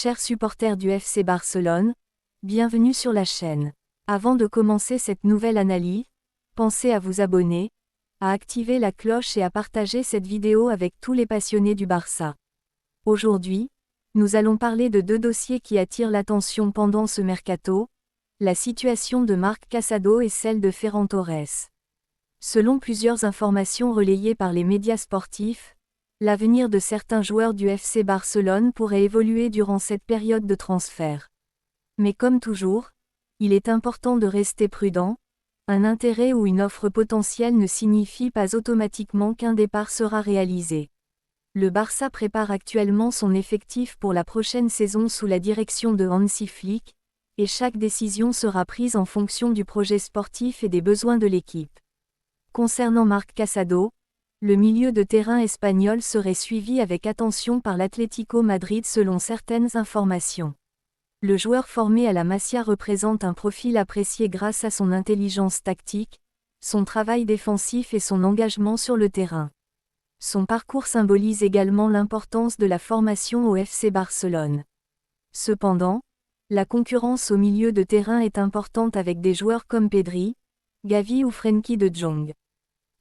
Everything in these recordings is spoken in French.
Chers supporters du FC Barcelone, bienvenue sur la chaîne. Avant de commencer cette nouvelle analyse, pensez à vous abonner, à activer la cloche et à partager cette vidéo avec tous les passionnés du Barça. Aujourd'hui, nous allons parler de deux dossiers qui attirent l'attention pendant ce mercato, la situation de Marc Casado et celle de Ferran Torres. Selon plusieurs informations relayées par les médias sportifs, l'avenir de certains joueurs du FC Barcelone pourrait évoluer durant cette période de transfert. Mais comme toujours, il est important de rester prudent. Un intérêt ou une offre potentielle ne signifie pas automatiquement qu'un départ sera réalisé. Le Barça prépare actuellement son effectif pour la prochaine saison sous la direction de Hansi Flick, et chaque décision sera prise en fonction du projet sportif et des besoins de l'équipe. Concernant Marc Casado, le milieu de terrain espagnol serait suivi avec attention par l'Atlético Madrid selon certaines informations. Le joueur formé à la Masia représente un profil apprécié grâce à son intelligence tactique, son travail défensif et son engagement sur le terrain. Son parcours symbolise également l'importance de la formation au FC Barcelone. Cependant, la concurrence au milieu de terrain est importante avec des joueurs comme Pedri, Gavi ou Frenkie de Jong.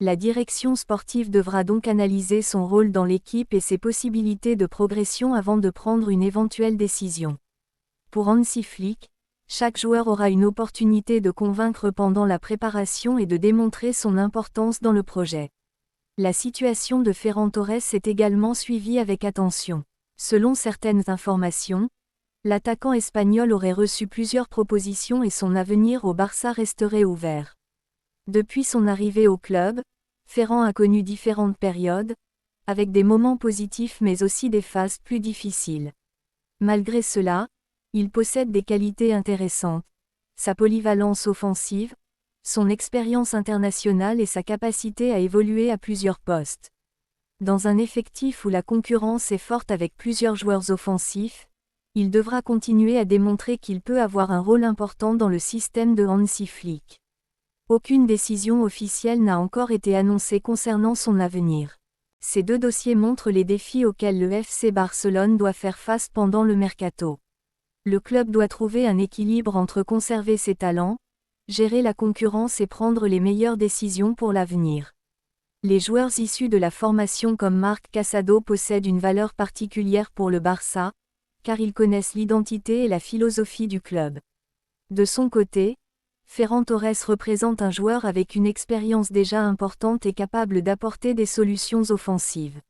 La direction sportive devra donc analyser son rôle dans l'équipe et ses possibilités de progression avant de prendre une éventuelle décision. Pour Hansi Flick, chaque joueur aura une opportunité de convaincre pendant la préparation et de démontrer son importance dans le projet. La situation de Ferran Torres est également suivie avec attention. Selon certaines informations, l'attaquant espagnol aurait reçu plusieurs propositions et son avenir au Barça resterait ouvert. Depuis son arrivée au club, Ferran a connu différentes périodes, avec des moments positifs mais aussi des phases plus difficiles. Malgré cela, il possède des qualités intéressantes, sa polyvalence offensive, son expérience internationale et sa capacité à évoluer à plusieurs postes. Dans un effectif où la concurrence est forte avec plusieurs joueurs offensifs, il devra continuer à démontrer qu'il peut avoir un rôle important dans le système de Hansi Flick. Aucune décision officielle n'a encore été annoncée concernant son avenir. Ces deux dossiers montrent les défis auxquels le FC Barcelone doit faire face pendant le mercato. Le club doit trouver un équilibre entre conserver ses talents, gérer la concurrence et prendre les meilleures décisions pour l'avenir. Les joueurs issus de la formation comme Marc Casado possèdent une valeur particulière pour le Barça, car ils connaissent l'identité et la philosophie du club. De son côté, Ferran Torres représente un joueur avec une expérience déjà importante et capable d'apporter des solutions offensives.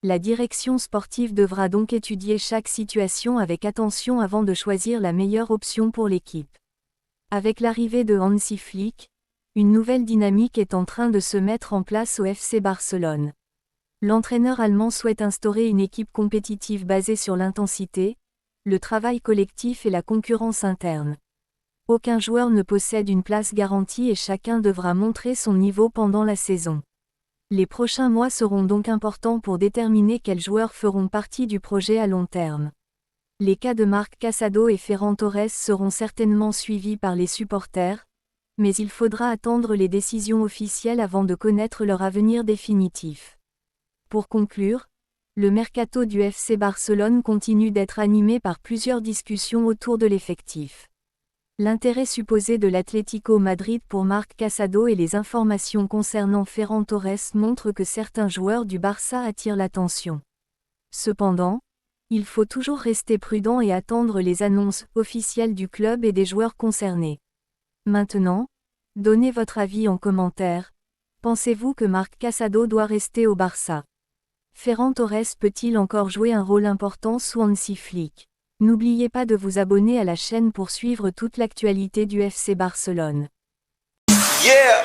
La direction sportive devra donc étudier chaque situation avec attention avant de choisir la meilleure option pour l'équipe. Avec l'arrivée de Hansi Flick, une nouvelle dynamique est en train de se mettre en place au FC Barcelone. L'entraîneur allemand souhaite instaurer une équipe compétitive basée sur l'intensité, le travail collectif et la concurrence interne. Aucun joueur ne possède une place garantie et chacun devra montrer son niveau pendant la saison. Les prochains mois seront donc importants pour déterminer quels joueurs feront partie du projet à long terme. Les cas de Marc Casado et Ferran Torres seront certainement suivis par les supporters, mais il faudra attendre les décisions officielles avant de connaître leur avenir définitif. Pour conclure, le mercato du FC Barcelone continue d'être animé par plusieurs discussions autour de l'effectif. L'intérêt supposé de l'Atlético Madrid pour Marc Casado et les informations concernant Ferran Torres montrent que certains joueurs du Barça attirent l'attention. Cependant, il faut toujours rester prudent et attendre les annonces officielles du club et des joueurs concernés. Maintenant, donnez votre avis en commentaire. Pensez-vous que Marc Casado doit rester au Barça? Ferran Torres peut-il encore jouer un rôle important sous Hansi Flick? N'oubliez pas de vous abonner à la chaîne pour suivre toute l'actualité du FC Barcelone. Yeah.